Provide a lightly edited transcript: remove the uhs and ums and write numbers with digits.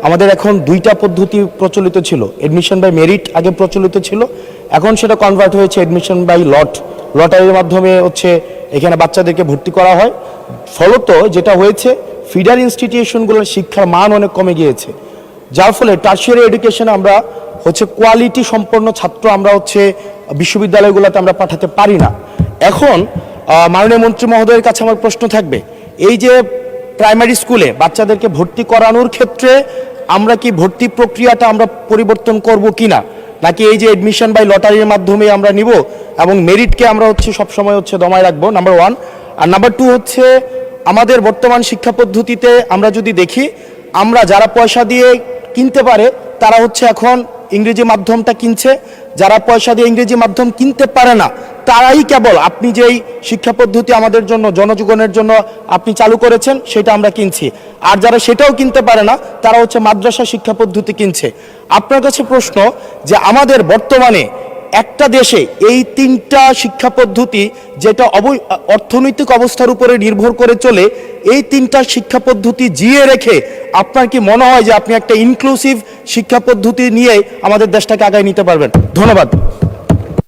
আমাদের এখন দুইটা পদ্ধতি প্রচলিত ছিল। এডমিশন বাই মেরিট আগে প্রচলিত ছিল, এখন সেটা কনভার্ট হয়েছে এডমিশন বাই লটারির মাধ্যমে হচ্ছে এখানে বাচ্চাদেরকে ভর্তি করা হয়। ফলত যেটা হয়েছে, ফিডার ইনস্টিটিউশনগুলোর শিক্ষার মান অনেক কমে গিয়েছে, যার ফলে টারশিয়ারি এডুকেশনে আমরা হচ্ছে কোয়ালিটি সম্পন্ন ছাত্র আমরা হচ্ছে বিশ্ববিদ্যালয়গুলোতে আমরা পাঠাতে পারি না। এখন মাননীয় মন্ত্রী মহোদয়ের কাছে আমার প্রশ্ন থাকবে, এই যে প্রাইমারি স্কুলে বাচ্চাদেরকে ভর্তি করানোর ক্ষেত্রে আমরা কি ভর্তি প্রক্রিয়াটা আমরা পরিবর্তন করব কিনা, নাকি এই যে এডমিশন বাই লটারির মাধ্যমে আমরা নিব এবং মেরিটকে আমরা হচ্ছে সবসময় হচ্ছে দমায় রাখবো, নাম্বার 1। আর নাম্বার 2 হচ্ছে আমাদের বর্তমান শিক্ষা পদ্ধতিতে আমরা যদি দেখি, আমরা যারা পয়সা দিয়ে কিনতে পারে তারা হচ্ছে এখন ইংরেজি মাধ্যমটা কিনছে, যারা পয়সা দিয়ে ইংরেজি মাধ্যম কিনতে পারে না তারাই কেবল আপনি যেই শিক্ষা পদ্ধতি আমাদের জন্য জনজীবনের জন্য আপনি চালু করেছেন সেটা আমরা কিনছি, আর যারা সেটাও কিনতে পারে না তারা হচ্ছে মাদ্রাসা শিক্ষা পদ্ধতি কিনছে। আপনার কাছে প্রশ্ন যে আমাদের বর্তমানে একটা দেশে এই তিনটা শিক্ষা পদ্ধতি যেটা অর্থনৈতিক অবস্থার উপরে নির্ভর করে চলে, এই তিনটা শিক্ষা পদ্ধতি জিয়ে রেখে আপনার কি মনে হয় যে আপনি একটা ইনক্লুসিভ শিক্ষা পদ্ধতি নিয়ে আমাদের দেশটাকে আগায় নিতে পারবেন? ধন্যবাদ।